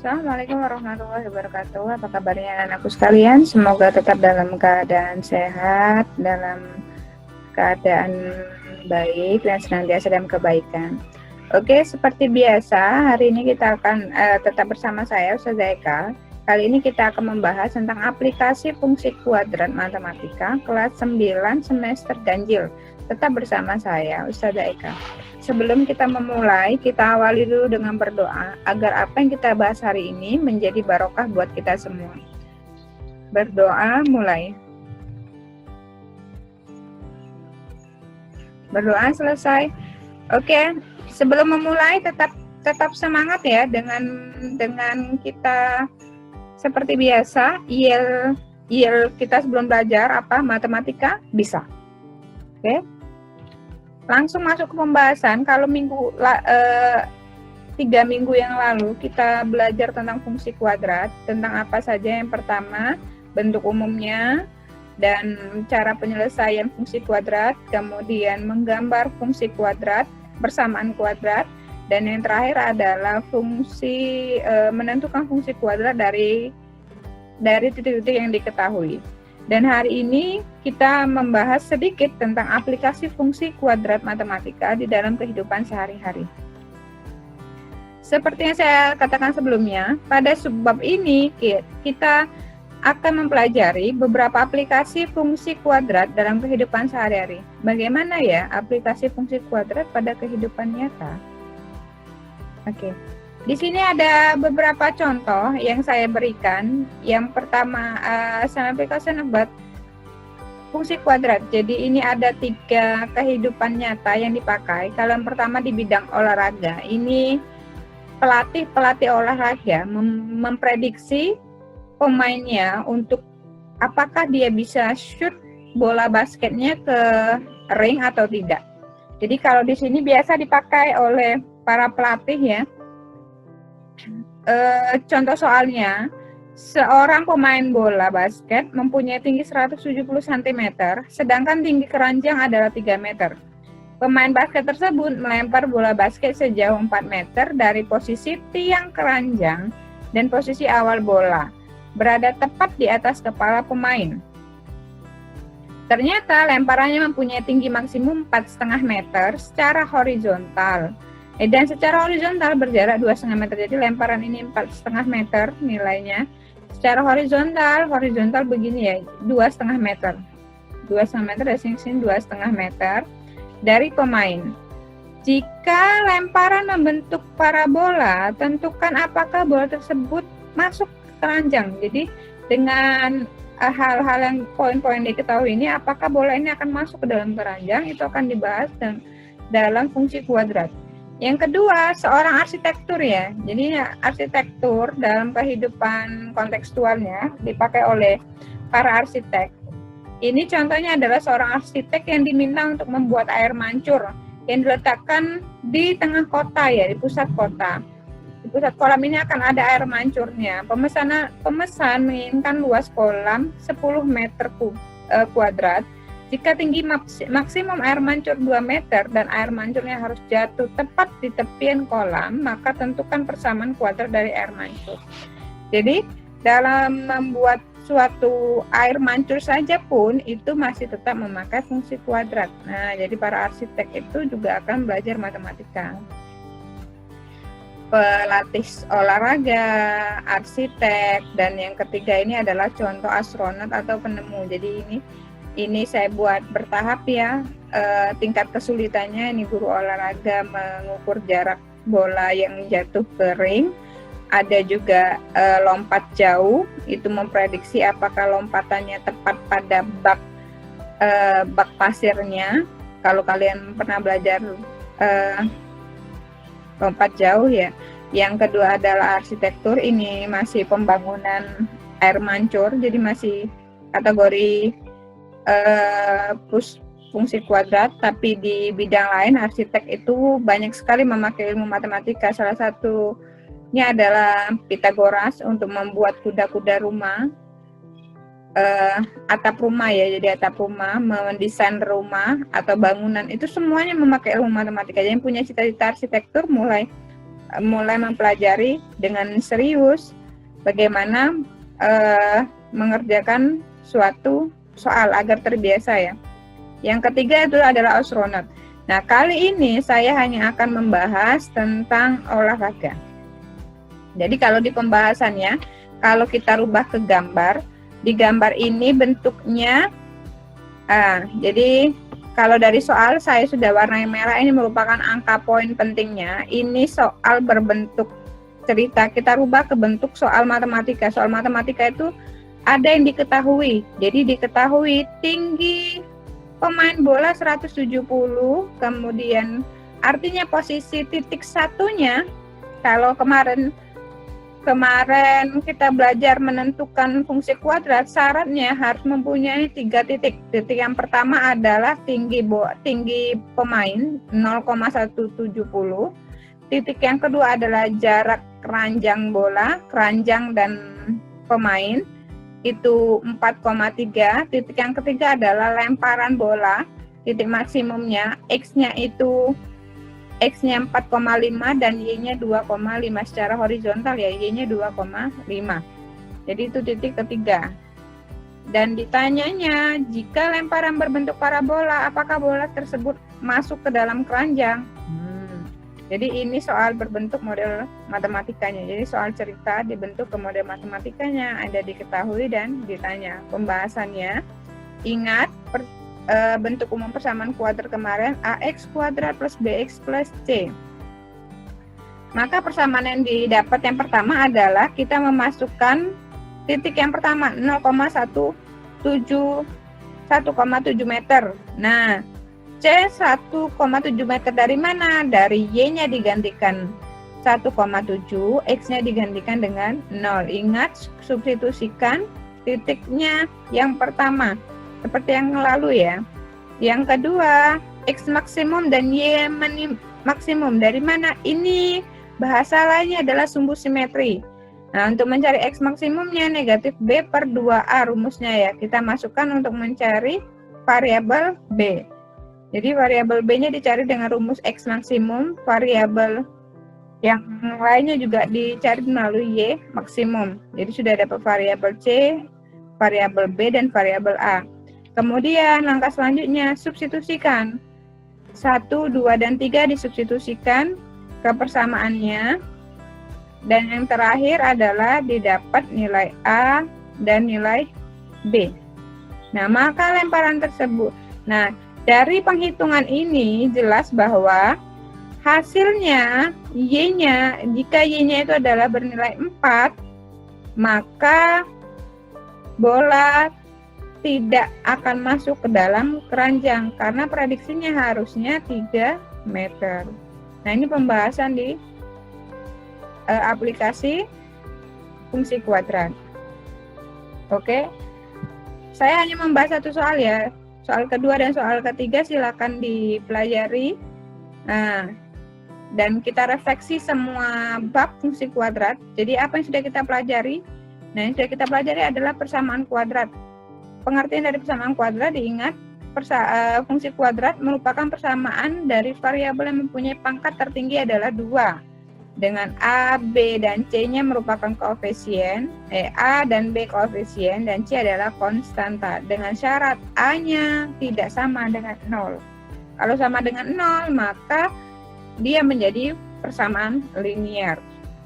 Assalamualaikum warahmatullahi wabarakatuh. Apa kabarnya anakku sekalian? Semoga tetap dalam keadaan sehat, dalam keadaan baik, dan senantiasa dalam kebaikan. Oke, seperti biasa, hari ini kita akan tetap bersama saya, Ustazah Eka. Kali ini kita akan membahas tentang aplikasi fungsi kuadrat matematika kelas 9 semester ganjil. Tetap bersama saya, Ustazah Eka. Sebelum kita memulai, kita awali dulu dengan berdoa agar apa yang kita bahas hari ini menjadi barokah buat kita semua. Berdoa mulai. Berdoa selesai. Oke, sebelum memulai tetap semangat ya dengan kita seperti biasa. IEL kita sebelum belajar matematika bisa. Oke. Langsung masuk ke pembahasan. Kalau 3 minggu yang lalu kita belajar tentang fungsi kuadrat, tentang apa saja. Yang pertama, bentuk umumnya dan cara penyelesaian fungsi kuadrat, kemudian menggambar fungsi kuadrat, persamaan kuadrat, dan yang terakhir adalah fungsi menentukan fungsi kuadrat dari titik-titik yang diketahui. Dan hari ini kita membahas sedikit tentang aplikasi fungsi kuadrat matematika di dalam kehidupan sehari-hari. Seperti yang saya katakan sebelumnya, pada subbab ini kita akan mempelajari beberapa aplikasi fungsi kuadrat dalam kehidupan sehari-hari. Bagaimana ya aplikasi fungsi kuadrat pada kehidupan nyata? Oke. Di sini ada beberapa contoh yang saya berikan. Yang pertama, saya aplikasikan buat fungsi kuadrat. Jadi ini ada 3 kehidupan nyata yang dipakai. Kalau yang pertama di bidang olahraga, ini pelatih olahraga memprediksi pemainnya untuk apakah dia bisa shoot bola basketnya ke ring atau tidak. Jadi kalau di sini biasa dipakai oleh para pelatih ya. Contoh soalnya, seorang pemain bola basket mempunyai tinggi 170 cm, sedangkan tinggi keranjang adalah 3 meter. Pemain basket tersebut melempar bola basket sejauh 4 meter dari posisi tiang keranjang dan posisi awal bola, berada tepat di atas kepala pemain. Ternyata lemparannya mempunyai tinggi maksimum 4,5 meter secara horizontal. Dan secara horizontal berjarak 2,5 meter. Jadi lemparan ini 4,5 meter nilainya. Secara horizontal begini ya, 2,5 meter. 2,5 meter dari sini 2,5 meter dari pemain. Jika lemparan membentuk parabola, tentukan apakah bola tersebut masuk ke keranjang. Jadi dengan hal-hal yang poin-poin diketahui ini, apakah bola ini akan masuk ke dalam keranjang, itu akan dibahas dalam fungsi kuadrat. Yang kedua, seorang arsitektur ya. Jadi arsitektur dalam kehidupan kontekstualnya dipakai oleh para arsitek. Ini contohnya adalah seorang arsitek yang diminta untuk membuat air mancur yang diletakkan di tengah kota ya, di pusat kota. Di pusat kolam ini akan ada air mancurnya. Pemesan menginginkan luas kolam 10 meter kuadrat. Jika tinggi maksimum air mancur 2 meter dan air mancurnya harus jatuh tepat di tepian kolam, maka tentukan persamaan kuadrat dari air mancur. Jadi dalam membuat suatu air mancur saja pun itu masih tetap memakai fungsi kuadrat. Nah, jadi para arsitek itu juga akan belajar matematika. Pelatih olahraga, arsitek, dan yang ketiga ini adalah contoh astronot atau penemu. Jadi ini saya buat bertahap ya, tingkat kesulitannya. Ini guru olahraga mengukur jarak bola yang jatuh ke ring. Ada juga lompat jauh, itu memprediksi apakah lompatannya tepat pada bak pasirnya. Kalau kalian pernah belajar lompat jauh ya. Yang kedua adalah arsitektur, ini masih pembangunan air mancur, jadi masih kategori fungsi kuadrat, tapi di bidang lain arsitek itu banyak sekali memakai ilmu matematika. Salah satunya adalah Pythagoras untuk membuat kuda-kuda rumah, atap rumah ya, jadi atap rumah, mendesain rumah atau bangunan, itu semuanya memakai ilmu matematika. Jadi yang punya cita-cita arsitektur mulai mulai mempelajari dengan serius bagaimana mengerjakan suatu soal agar terbiasa ya. Yang ketiga itu adalah astronot. Nah, kali ini saya hanya akan membahas tentang olahraga. Jadi kalau di pembahasannya, kalau kita rubah ke gambar, di gambar ini bentuknya, jadi kalau dari soal saya sudah warnai merah, ini merupakan angka poin pentingnya. Ini soal berbentuk cerita, kita rubah ke bentuk soal matematika. Soal matematika itu ada yang diketahui. Jadi diketahui tinggi pemain bola 170, kemudian artinya posisi titik satunya, kalau kemarin kita belajar menentukan fungsi kuadrat, syaratnya harus mempunyai 3 titik. Titik yang pertama adalah tinggi pemain 0,170. Titik yang kedua adalah jarak keranjang bola, keranjang dan pemain itu 4,3. Titik yang ketiga adalah lemparan bola, titik maksimumnya X-nya 4,5 dan Y-nya 2,5 secara horizontal ya, Y-nya 2,5. Jadi itu titik ketiga. Dan ditanyanya, jika lemparan berbentuk parabola, apakah bola tersebut masuk ke dalam keranjang? Jadi ini soal berbentuk model matematikanya. Jadi soal cerita dibentuk ke model matematikanya, ada diketahui dan ditanya. Pembahasannya, ingat bentuk umum persamaan kuadrat kemarin, AX kuadrat plus BX plus C. Maka persamaan yang didapat yang pertama adalah kita memasukkan titik yang pertama 1,7 meter. Nah, C 1,7 meter dari mana? Dari Y-nya digantikan 1,7, X-nya digantikan dengan 0. Ingat, substitusikan titiknya yang pertama seperti yang lalu ya. Yang kedua, X maksimum dan Y maksimum dari mana? Ini bahasa lainnya adalah sumbu simetri. Nah, untuk mencari X maksimumnya negatif B per 2A rumusnya ya. Kita masukkan untuk mencari variabel B. Jadi variabel B-nya dicari dengan rumus X maksimum, variabel yang lainnya juga dicari melalui Y maksimum. Jadi sudah dapat variabel C, variabel B, dan variabel A. Kemudian langkah selanjutnya substitusikan 1, 2, dan 3 disubstitusikan ke persamaannya. Dan yang terakhir adalah didapat nilai A dan nilai B. Nah, maka lemparan tersebut. Nah, dari penghitungan ini jelas bahwa hasilnya Y-nya, jika Y-nya itu adalah bernilai 4, maka bola tidak akan masuk ke dalam keranjang karena prediksinya harusnya 3 meter. Nah, ini pembahasan di aplikasi fungsi kuadrat. Oke. Saya hanya membahas satu soal ya. Soal kedua dan soal ketiga silakan dipelajari. Nah, dan kita refleksi semua bab fungsi kuadrat. Jadi apa yang sudah kita pelajari? Nah, yang sudah kita pelajari adalah persamaan kuadrat. Pengertian dari persamaan kuadrat diingat, fungsi kuadrat merupakan persamaan dari variabel yang mempunyai pangkat tertinggi adalah 2. Dengan A, B, dan C-nya merupakan koefisien, A dan B koefisien, dan C adalah konstanta. Dengan syarat A-nya tidak sama dengan 0. Kalau sama dengan 0, maka dia menjadi persamaan linear.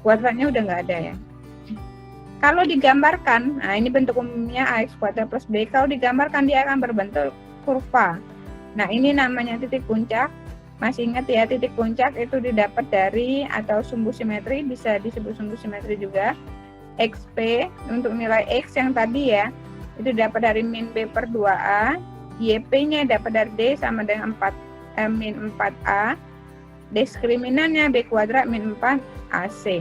Kuadratnya udah nggak ada ya. Kalau digambarkan, nah ini bentuk umumnya AX kuadrat plus B. Kalau digambarkan dia akan berbentuk kurva. Nah, ini namanya titik puncak. Masih ingat ya, titik puncak itu didapat dari atau sumbu simetri, bisa disebut sumbu simetri juga. XP untuk nilai X yang tadi ya, itu dapat dari min B per 2A. YP-nya dapat dari D sama dengan min 4A. Diskriminannya B kuadrat min 4AC.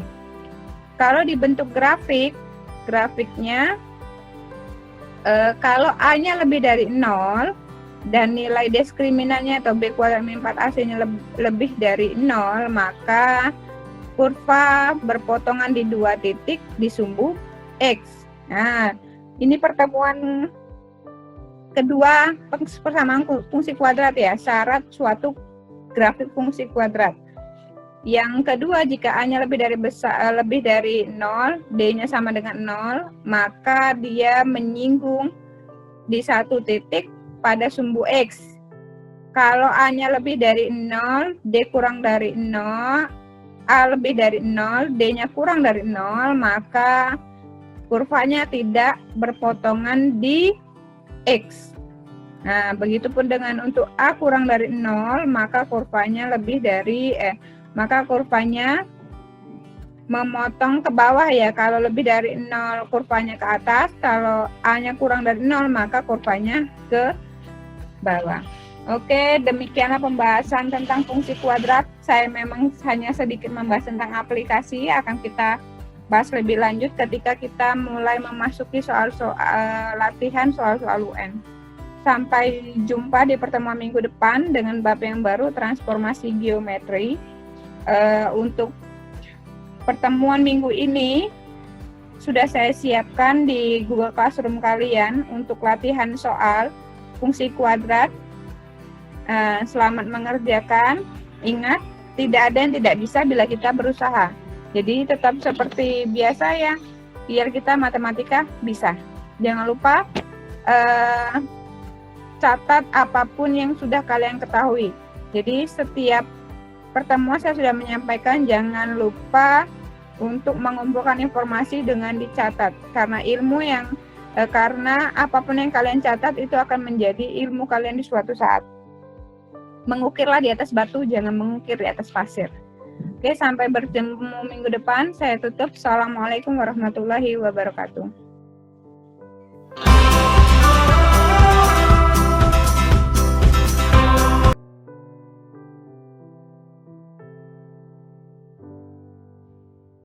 Kalau dibentuk grafiknya kalau A-nya lebih dari 0 dan nilai diskriminannya atau B kuadrat min 4AC-nya lebih dari 0, maka kurva berpotongan di 2 titik di sumbu X. Nah, ini pertemuan kedua persamaan fungsi kuadrat ya, syarat suatu grafik fungsi kuadrat. Yang kedua, jika A-nya lebih dari 0, D-nya sama dengan 0, maka dia menyinggung di satu titik pada sumbu X. Kalau A-nya lebih dari 0, D kurang dari 0, A lebih dari 0, D-nya kurang dari 0, maka kurvanya tidak berpotongan di X. Nah, begitupun dengan untuk A kurang dari 0, maka kurvanya memotong ke bawah ya. Kalau lebih dari 0, kurvanya ke atas. Kalau A-nya kurang dari 0, maka kurvanya ke bawah. Oke, demikianlah pembahasan tentang fungsi kuadrat. Saya memang hanya sedikit membahas tentang aplikasi, akan kita bahas lebih lanjut ketika kita mulai memasuki latihan soal-soal UN. Sampai jumpa di pertemuan minggu depan dengan bab yang baru, transformasi geometri. Untuk pertemuan minggu ini sudah saya siapkan di Google Classroom kalian untuk latihan soal fungsi kuadrat. Selamat mengerjakan. Ingat, tidak ada yang tidak bisa bila kita berusaha. Jadi tetap seperti biasa ya, biar kita matematika bisa. Jangan lupa catat apapun yang sudah kalian ketahui. Jadi setiap pertemuan saya sudah menyampaikan, jangan lupa untuk mengumpulkan informasi dengan dicatat, karena apapun yang kalian catat itu akan menjadi ilmu kalian di suatu saat. Mengukirlah di atas batu, jangan mengukir di atas pasir. Oke, sampai bertemu minggu depan. Saya tutup. Assalamualaikum warahmatullahi wabarakatuh.